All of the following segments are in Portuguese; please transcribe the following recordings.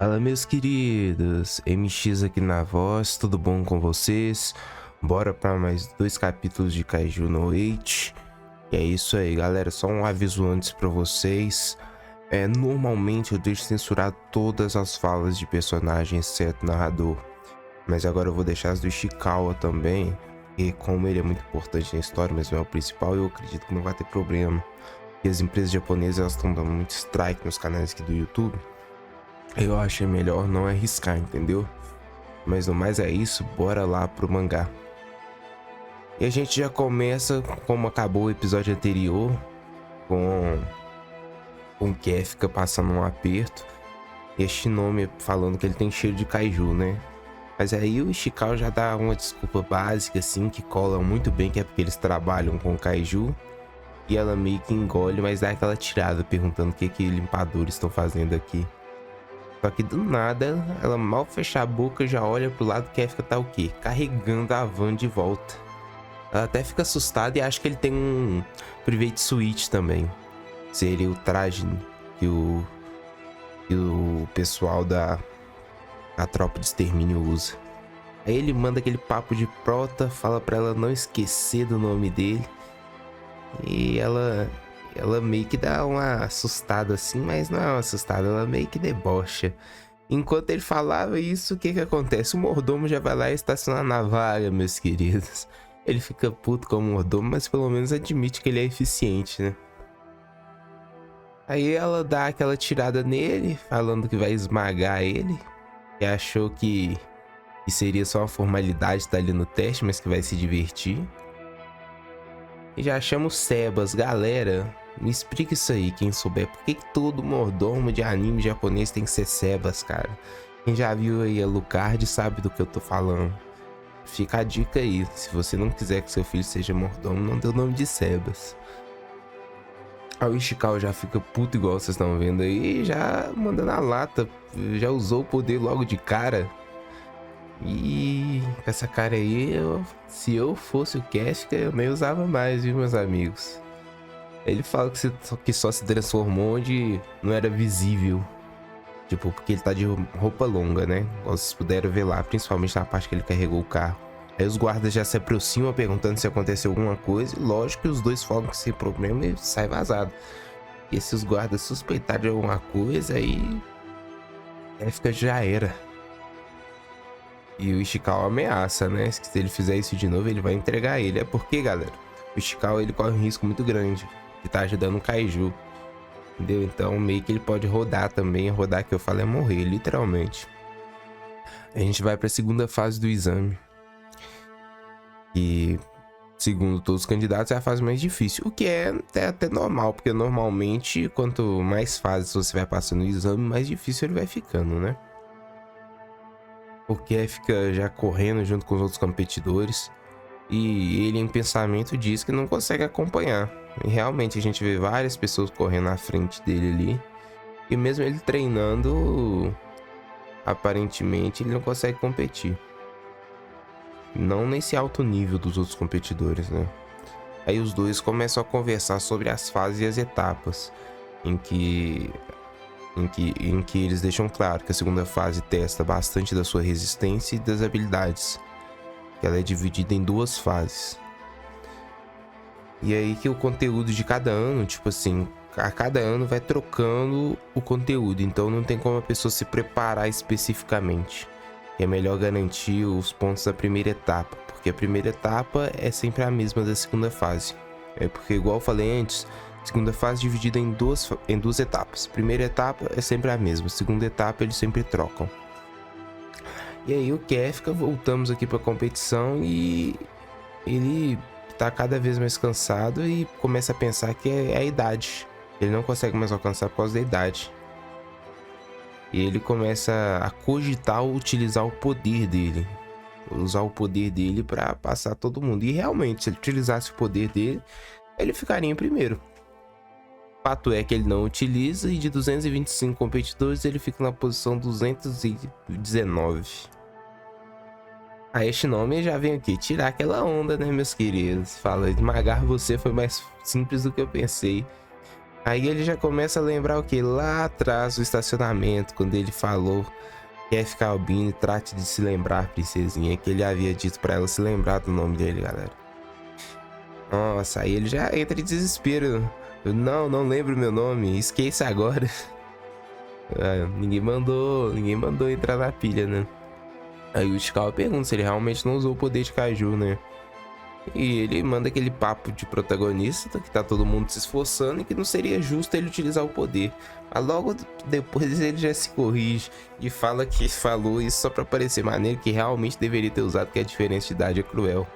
Fala, meus queridos, MX aqui na voz, tudo bom com vocês? Bora para mais 2 capítulos de Kaiju no 8. E é isso aí, galera, só um aviso antes para vocês. Normalmente eu deixo censurar todas as falas de personagem, exceto narrador. Mas agora eu vou deixar as do Ishikawa também, e como ele é muito importante na história, mas não é o principal, eu acredito que não vai ter problema. E as empresas japonesas, elas estão dando muito strike nos canais aqui do YouTube. Eu achei melhor não arriscar, entendeu? Mas no mais é isso, bora lá pro mangá. E a gente já começa como acabou o episódio anterior, com o Kefka passando um aperto e a Shinome falando que ele tem cheiro de kaiju, né? Mas aí o Ishikawa já dá uma desculpa básica assim, que cola muito bem, que é porque eles trabalham com kaiju. E ela meio que engole, mas dá aquela tirada perguntando o que limpadores estão fazendo aqui. Só que do nada, ela mal fecha a boca, já olha pro lado que Kefka tá o quê? Carregando a van de volta. Ela até fica assustada e acha que ele tem um private suite também. Seria o traje que o pessoal da tropa de extermínio usa. Aí ele manda aquele papo de prota, fala pra ela não esquecer do nome dele. E ela meio que dá uma assustada assim, mas não é uma assustada, ela meio que debocha. Enquanto ele falava isso, o que acontece? O mordomo já vai lá e estaciona na vaga, meus queridos. Ele fica puto com o mordomo, mas pelo menos admite que ele é eficiente, né? Aí ela dá aquela tirada nele, falando que vai esmagar ele. Que achou que seria só uma formalidade estar ali no teste, mas que vai se divertir. E já chama o Sebas. Galera, me explica isso aí, quem souber. Por que todo mordomo de anime japonês tem que ser Sebas, cara? Quem já viu aí a Lucard sabe do que eu tô falando. Fica a dica aí. Se você não quiser que seu filho seja mordomo, não dê o nome de Sebas. Aí o Ishikawa já fica puto igual vocês estão vendo aí. Já mandando a lata. Já usou o poder logo de cara. E com essa cara aí, se eu fosse o Kefka, eu nem usava mais, viu, meus amigos? Ele fala que só se transformou onde não era visível. Tipo, porque ele tá de roupa longa, né? Vocês puderam ver lá, principalmente na parte que ele carregou o carro. Aí os guardas já se aproximam perguntando se aconteceu alguma coisa. E lógico que os dois falam que sem problema e sai vazado. E se os guardas suspeitarem de alguma coisa, aí Kefka já era. E o Ishikawa ameaça, né? Se ele fizer isso de novo, ele vai entregar ele. É porque, galera, o Ishikawa ele corre um risco muito grande de estar ajudando o Kaiju. Entendeu? Então, meio que ele pode rodar também. Rodar que eu falo é morrer, literalmente. A gente vai para a segunda fase do exame. E, segundo todos os candidatos, é a fase mais difícil. O que é até normal, porque normalmente, quanto mais fases você vai passando no exame, mais difícil ele vai ficando, né? Porque fica já correndo junto com os outros competidores. E ele em pensamento diz que não consegue acompanhar. E realmente a gente vê várias pessoas correndo na frente dele ali. E mesmo ele treinando, aparentemente ele não consegue competir. Não nesse alto nível dos outros competidores, né? Aí os dois começam a conversar sobre as fases e as etapas. Em que eles deixam claro que a segunda fase testa bastante da sua resistência e das habilidades. Ela é dividida em 2 fases. E aí que o conteúdo de cada ano, tipo assim, a cada ano vai trocando o conteúdo. Então não tem como a pessoa se preparar especificamente. É melhor garantir os pontos da primeira etapa. Porque a primeira etapa é sempre a mesma da segunda fase. É porque, igual eu falei antes, segunda fase dividida em duas etapas. Primeira etapa é sempre a mesma. Segunda etapa eles sempre trocam. E aí o Kefka, voltamos aqui para a competição e ele tá cada vez mais cansado e começa a pensar que é a idade. Ele não consegue mais alcançar por causa da idade. E ele começa a cogitar utilizar o poder dele. Usar o poder dele para passar todo mundo. E realmente, se ele utilizasse o poder dele, ele ficaria em primeiro. Fato é que ele não utiliza e de 225 competidores ele fica na posição 219. A Shinome já vem aqui tirar aquela onda, né, meus queridos? Fala, esmagar você foi mais simples do que eu pensei. Aí ele já começa a lembrar o que? Lá atrás do estacionamento, quando ele falou: quer ficar Albino, trate de se lembrar, princesinha. Que ele havia dito pra ela se lembrar do nome dele, galera. Nossa, aí ele já entra em desespero. Não lembro meu nome, esqueça agora. Ninguém mandou entrar na pilha, né? Aí o Ishikawa pergunta se ele realmente não usou o poder de Kaiju, né? E ele manda aquele papo de protagonista, que tá todo mundo se esforçando e que não seria justo ele utilizar o poder. Mas logo depois ele já se corrige e fala que falou isso só pra parecer maneiro, que realmente deveria ter usado, que a diferença de idade é cruel.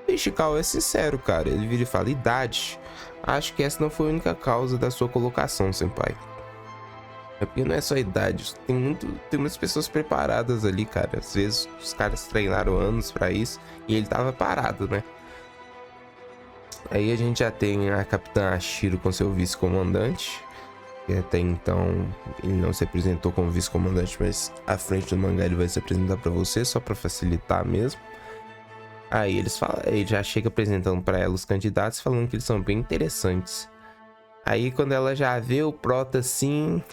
E Ishikawa é sincero, cara. Ele vira e fala: idade? Acho que essa não foi a única causa da sua colocação, senpai. É porque não é só idade, tem muitas pessoas preparadas ali, cara. Às vezes os caras treinaram anos pra isso e ele tava parado, né? Aí a gente já tem a Capitã Ashiro com seu vice-comandante, que até então ele não se apresentou como vice-comandante, mas à frente do mangá ele vai se apresentar pra você, só pra facilitar mesmo. Aí ele já chega apresentando pra ela os candidatos, falando que eles são bem interessantes. Aí quando ela já vê o Prota assim,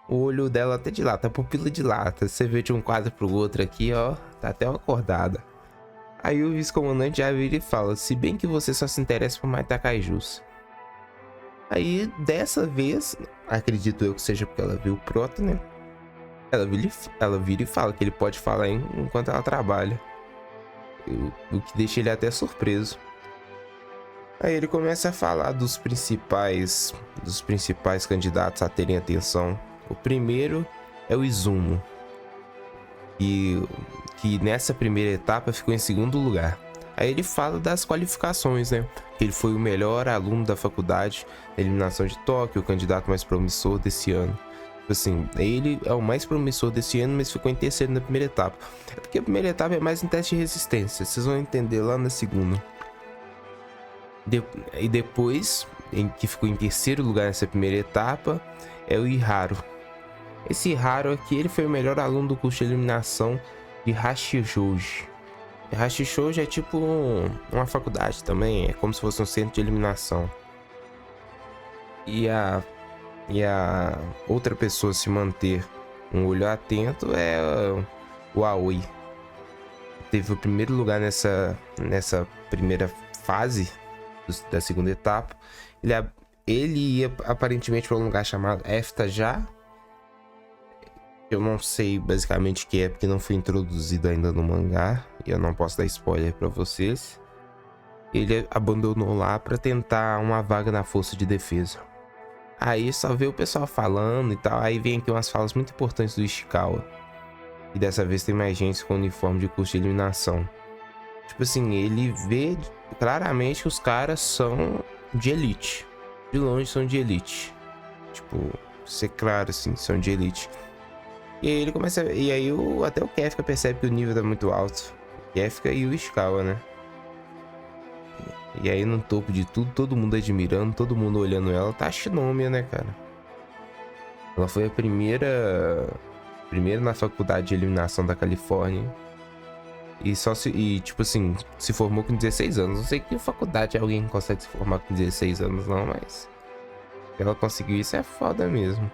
o olho dela até dilata, a pupila dilata. Você vê de um quadro pro outro aqui, ó, tá até uma acordada. Aí o vice-comandante já vira e fala: se bem que você só se interessa por matar kaijus. Aí dessa vez, acredito eu que seja porque ela viu o Prota, né? Ela vira e fala que ele pode falar enquanto ela trabalha. O que deixa ele até surpreso. Aí ele começa a falar dos principais candidatos a terem atenção. O primeiro é o Izumo, que nessa primeira etapa ficou em segundo lugar. Aí ele fala das qualificações, né? Que ele foi o melhor aluno da faculdade na eliminação de Tóquio, o candidato mais promissor desse ano. Assim, ele é o mais promissor desse ano, mas ficou em terceiro na primeira etapa. É porque a primeira etapa é mais um teste de resistência, vocês vão entender lá na segunda. E depois, que ficou em terceiro lugar nessa primeira etapa, é o Iharu. Esse Iharu aqui, ele foi o melhor aluno do curso de eliminação de Hashishouji. Hashishouji é tipo uma faculdade também, é como se fosse um centro de eliminação. E a outra pessoa a se manter um olho atento é o Aoi. Teve o primeiro lugar nessa primeira fase da segunda etapa. Ele ia aparentemente para um lugar chamado EFTA já. Eu não sei basicamente o que é, porque não foi introduzido ainda no mangá. E eu não posso dar spoiler para vocês. Ele abandonou lá para tentar uma vaga na força de defesa. Aí só vê o pessoal falando e tal. Aí vem aqui umas falas muito importantes do Ishikawa. E dessa vez tem mais gente com uniforme de curso de eliminação. Tipo assim, ele vê claramente que os caras são de elite. De longe são de elite. Tipo, ser claro assim, são de elite. E aí ele começa. E aí até o Kefka percebe que o nível tá muito alto. O Kefka e o Ishikawa, né? E aí no topo de tudo, todo mundo admirando, todo mundo olhando ela, tá a Shinomiya, né, cara? Ela foi a primeira na faculdade de eliminação da Califórnia. E tipo assim, se formou com 16 anos. Não sei que faculdade alguém consegue se formar com 16 anos não, mas ela conseguiu isso, é foda mesmo.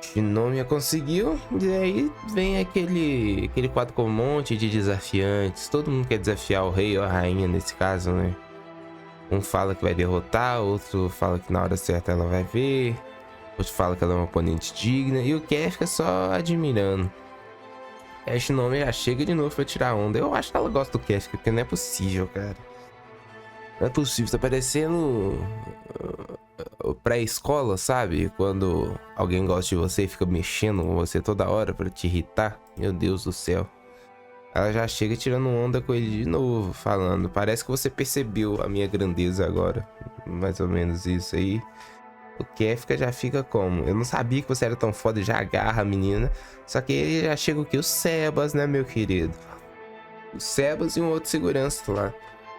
Shinomiya conseguiu, e aí vem aquele quadro com um monte de desafiantes. Todo mundo quer desafiar o rei ou a rainha nesse caso, né? Um fala que vai derrotar, outro fala que na hora certa ela vai ver, outro fala que ela é uma oponente digna, e o Ken fica só admirando. A Shinomiya já chega de novo pra tirar onda. Eu acho que ela gosta do Kefka, porque não é possível, cara. Não é possível, tá parecendo pré-escola, sabe? Quando alguém gosta de você e fica mexendo com você toda hora pra te irritar. Meu Deus do céu. Ela já chega tirando onda com ele de novo, falando: parece que você percebeu a minha grandeza agora. Mais ou menos isso aí. O Kefka já fica como: eu não sabia que você era tão foda, já agarra a menina. Só que ele já chega o quê? O Sebas, né, meu querido? O Sebas e um outro segurança lá.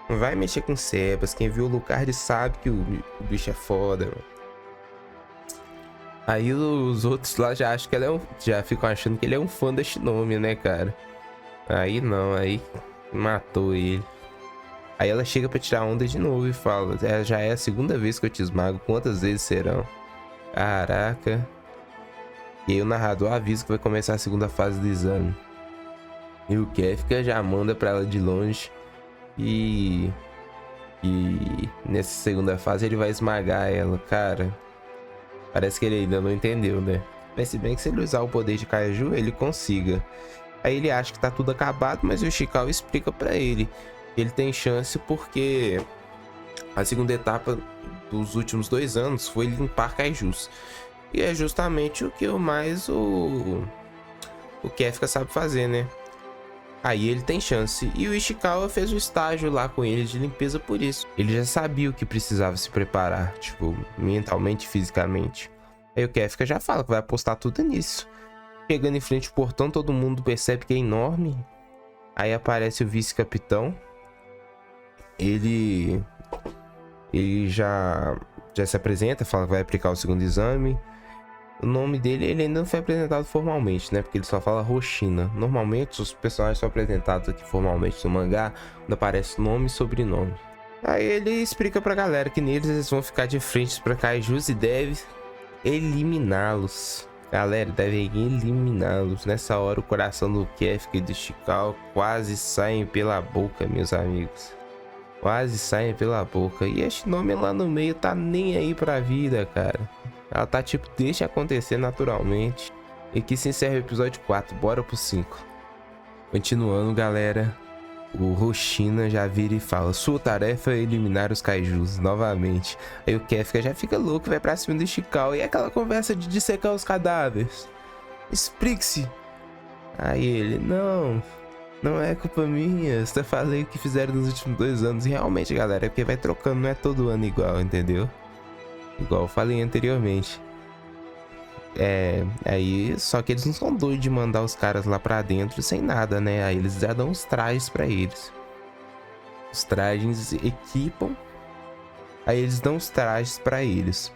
Não vai mexer com o Sebas. Quem viu o Lucard sabe que o bicho é foda, mano. Aí os outros lá já acham que ele já ficam achando que ele é um fã da Shinomiya, né, cara? Aí não, aí matou ele. Aí ela chega pra tirar onda de novo e fala: já é a segunda vez que eu te esmago, quantas vezes serão? Caraca. E aí o narrador avisa que vai começar a segunda fase do exame. E o Kefka já manda pra ela de longe. E nessa segunda fase ele vai esmagar ela, cara. Parece que ele ainda não entendeu, né? Mas se bem que se ele usar o poder de Kaiju, ele consiga. Aí ele acha que tá tudo acabado, mas o Ishikawa explica pra ele que ele tem chance porque a segunda etapa dos últimos 2 anos foi limpar Kaijus. E é justamente o que o Kefka sabe fazer, né? Aí ele tem chance. E o Ishikawa fez o estágio lá com ele de limpeza por isso. Ele já sabia o que precisava se preparar, tipo, mentalmente e fisicamente. Aí o Kefka já fala que vai apostar tudo nisso. Chegando em frente ao portão, todo mundo percebe que é enorme. Aí aparece o vice-capitão. Ele já se apresenta, fala que vai aplicar o segundo exame. O nome dele ele ainda não foi apresentado formalmente, né? Porque ele só fala Hoshina. Normalmente os personagens são apresentados aqui formalmente no mangá, quando aparece nome e sobrenome. Aí ele explica pra galera que neles eles vão ficar de frente pra Kaijus e deve eliminá-los. Galera, devem eliminá-los. Nessa hora o coração do Kefka e do Ishikawa quase saem pela boca, meus amigos. Quase saem pela boca. E a Shinome lá no meio tá nem aí pra vida, cara. Ela tá tipo, deixa acontecer naturalmente. E aqui se encerra o episódio 4, bora pro 5. Continuando, galera. O Hoshina já vira e fala: sua tarefa é eliminar os Kaijus novamente. Aí o Kefka já fica louco e vai pra cima do Ishikawa. E aquela conversa de dissecar os cadáveres. Explique-se. Aí ele: não é culpa minha. Você falei o que fizeram nos últimos 2 anos. E realmente, galera, é porque vai trocando, não é todo ano igual, entendeu? Igual eu falei anteriormente. Aí, só que eles não são doidos de mandar os caras lá pra dentro sem nada, né? Aí eles já dão os trajes pra eles. Os trajes equipam. Aí eles dão os trajes pra eles.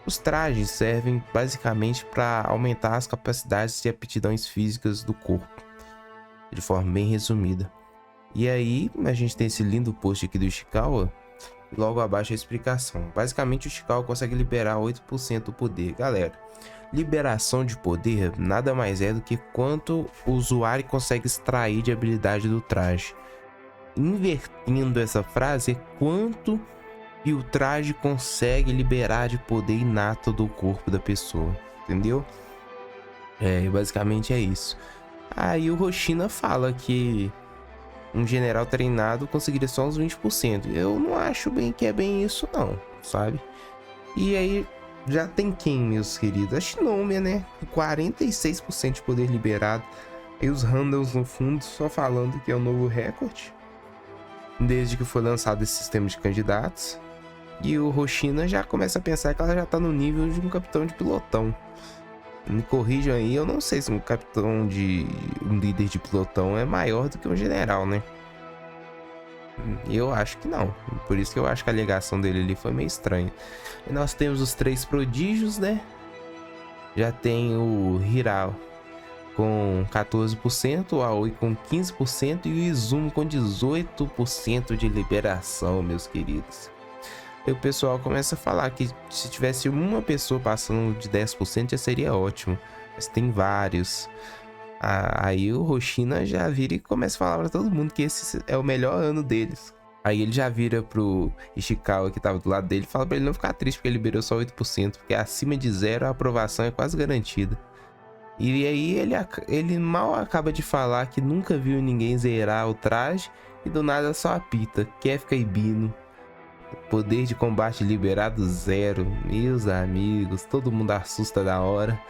Os trajes servem basicamente pra aumentar as capacidades e aptidões físicas do corpo. De forma bem resumida. E aí, a gente tem esse lindo post aqui do Ishikawa. Logo abaixo a explicação. Basicamente o Ishikawa consegue liberar 8% do poder. Galera, liberação de poder nada mais é do que quanto o usuário consegue extrair de habilidade do traje. Invertendo essa frase, é quanto que o traje consegue liberar de poder inato do corpo da pessoa. Entendeu? Basicamente é isso. Aí o Hoshina fala que um general treinado conseguiria só uns 20%. Eu não acho bem que é bem isso não, sabe? E aí já tem quem, meus queridos? A Shinomiya, né? 46% de poder liberado. E os randoms no fundo só falando que é o novo recorde desde que foi lançado esse sistema de candidatos. E o Hoshina já começa a pensar que ela já tá no nível de um capitão de pelotão. Me corrijam aí, eu não sei se um líder de pelotão é maior do que um general, né? Eu acho que não. Por isso que eu acho que a alegação dele ali foi meio estranha. E nós temos os 3 prodígios, né? Já tem o Hirao com 14%, o Aoi com 15% e o Izumi com 18% de liberação, meus queridos. E o pessoal começa a falar que se tivesse uma pessoa passando de 10% já seria ótimo. Mas tem vários. Aí o Hoshina já vira e começa a falar pra todo mundo que esse é o melhor ano deles. Aí ele já vira pro Ishikawa que tava do lado dele e fala pra ele não ficar triste porque ele liberou só 8%. Porque acima de 0 a aprovação é quase garantida. E aí ele mal acaba de falar que nunca viu ninguém zerar o traje. E do nada só apita. Kefka e Bino. Poder de combate liberado 0. Meus amigos, todo mundo assusta da hora.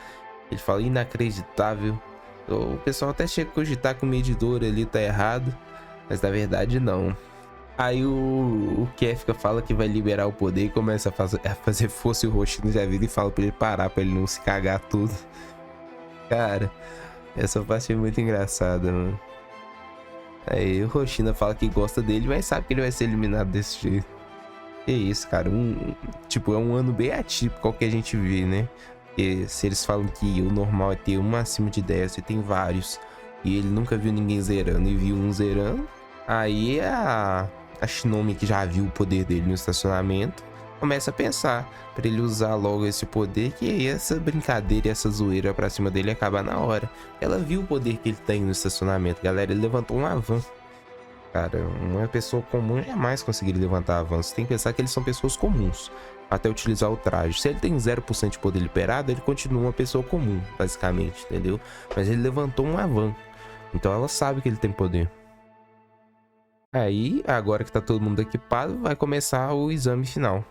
Ele fala inacreditável. O pessoal até chega a cogitar que o medidor ali tá errado, mas na verdade não. Aí o Kefka fala que vai liberar o poder e começa a fazer força. E o Hoshina já vira e fala pra ele parar, pra ele não se cagar tudo. Cara, essa parte é muito engraçada, mano. Aí o Hoshina fala que gosta dele, mas sabe que ele vai ser eliminado desse jeito. Que isso, cara, tipo, é um ano bem atípico ao que a gente vê, né? Porque se eles falam que o normal é ter um acima de 10 e tem vários, e ele nunca viu ninguém zerando e viu um zerando, aí a A Shinomi, que já viu o poder dele no estacionamento, começa a pensar pra ele usar logo esse poder, que aí essa brincadeira e essa zoeira pra cima dele acabar na hora. Ela viu o poder que ele tem no estacionamento, galera. Ele levantou uma van. Cara, uma pessoa comum jamais conseguiria levantar a van. Você tem que pensar que eles são pessoas comuns até utilizar o traje. Se ele tem 0% de poder liberado, ele continua uma pessoa comum, basicamente, entendeu? Mas ele levantou uma van, então ela sabe que ele tem poder. Aí, agora que tá todo mundo equipado, vai começar o exame final.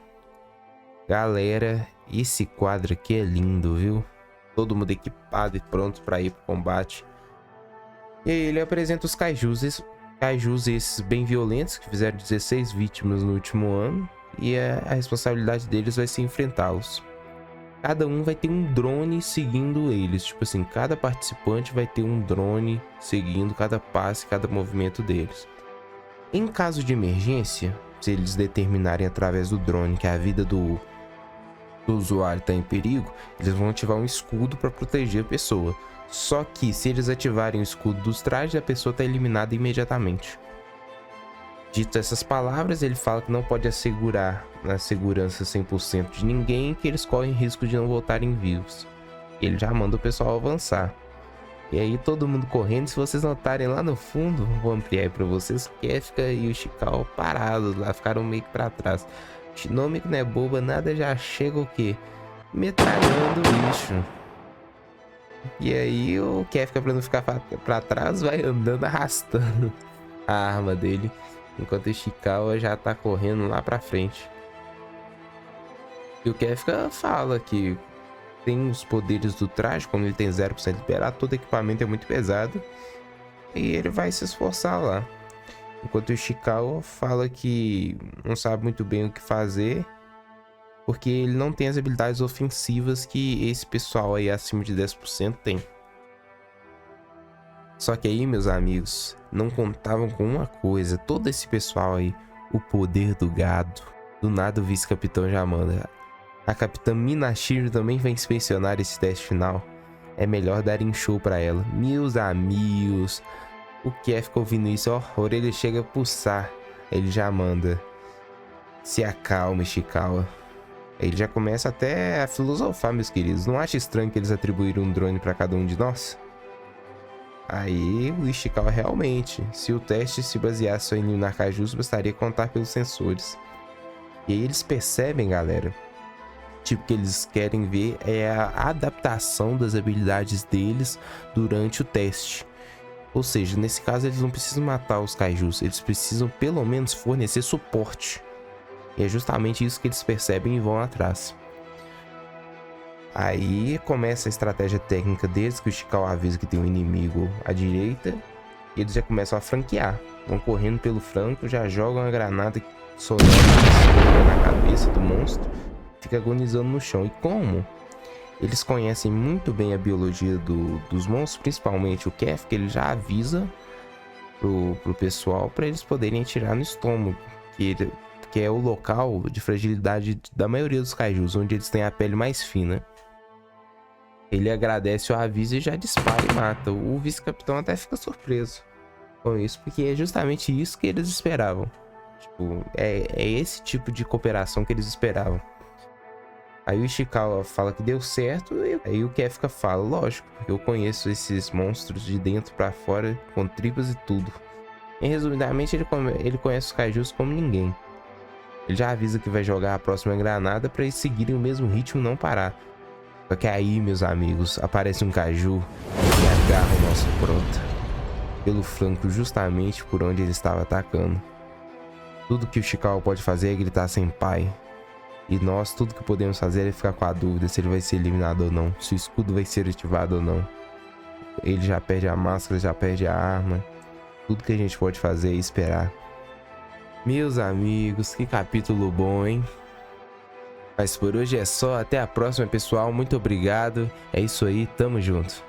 Galera, esse quadro aqui é lindo, viu? Todo mundo equipado e pronto pra ir pro combate. E aí ele apresenta os kaijus. Kaijus esses bem violentos, que fizeram 16 vítimas no último ano. E a responsabilidade deles vai ser enfrentá-los. Cada um vai ter um drone seguindo eles. Tipo assim, cada participante vai ter um drone seguindo cada passe, cada movimento deles. Em caso de emergência, se eles determinarem através do drone que a vida do usuário está em perigo, eles vão ativar um escudo para proteger a pessoa. Só que se eles ativarem o escudo dos trajes, a pessoa está eliminada imediatamente. Dito essas palavras, ele fala que não pode assegurar a segurança 100% de ninguém, que eles correm risco de não voltarem vivos. Ele já manda o pessoal avançar. E aí todo mundo correndo. Se vocês notarem lá no fundo, vou ampliar aí pra vocês, o Kefka e o Ishikawa parados lá, ficaram meio que pra trás. Shinomi, que não é boba, nada, já chega o quê? Metralhando o bicho. E aí o Kefka, pra não ficar pra trás, vai andando arrastando a arma dele, enquanto o Ishikawa já tá correndo lá pra frente. E o Kefka fala que tem os poderes do traje, como ele tem 0% liberado, todo equipamento é muito pesado. E ele vai se esforçar lá. Enquanto o Ishikawa fala que não sabe muito bem o que fazer, porque ele não tem as habilidades ofensivas que esse pessoal aí acima de 10% tem. Só que aí, meus amigos, não contavam com uma coisa. Todo esse pessoal aí, o poder do gado. Do nada o vice-capitão já manda: a capitã Minashiro também vai inspecionar esse teste final. É melhor darem show pra ela. Meus amigos, o Kefka ouvindo isso, ó, a orelha chega a pulsar. Ele já manda: se acalme, Ishikawa. Ele já começa até a filosofar, meus queridos. Não acha estranho que eles atribuíram um drone pra cada um de nós? Aí o Ishikawa realmente, se o teste se baseasse só em eliminar kaijus, bastaria contar pelos sensores. E aí eles percebem, galera, tipo, que eles querem ver é a adaptação das habilidades deles durante o teste. Ou seja, nesse caso eles não precisam matar os kaijus, eles precisam pelo menos fornecer suporte. E é justamente isso que eles percebem e vão atrás. Aí começa a estratégia técnica deles, que o Ishikawa avisa que tem um inimigo à direita. E eles já começam a franquear. Vão correndo pelo flanco, já jogam a granada sonora na cabeça do monstro. Fica agonizando no chão. E como eles conhecem muito bem a biologia dos monstros, principalmente o Kef, que ele já avisa pro pessoal para eles poderem atirar no estômago, que é o local de fragilidade da maioria dos kaijus, onde eles têm a pele mais fina. Ele agradece o aviso e já dispara e mata. O vice-capitão até fica surpreso com isso, porque é justamente isso que eles esperavam. Tipo, é esse tipo de cooperação que eles esperavam. Aí o Ishikawa fala que deu certo, e aí o Kefka fala: lógico, porque eu conheço esses monstros de dentro pra fora, com tripas e tudo. E resumidamente, ele conhece os kaijus como ninguém. Ele já avisa que vai jogar a próxima granada pra eles seguirem o mesmo ritmo e não parar. Só que aí, meus amigos, aparece um kaiju e agarra o nosso prota pelo flanco, justamente por onde ele estava atacando. Tudo que o Ishikawa pode fazer é gritar senpai. E nós, tudo que podemos fazer é ficar com a dúvida se ele vai ser eliminado ou não, se o escudo vai ser ativado ou não. Ele já perde a máscara, já perde a arma. Tudo que a gente pode fazer é esperar. Meus amigos, que capítulo bom, hein? Mas por hoje é só, até a próxima, pessoal. Muito obrigado. É isso aí, tamo junto.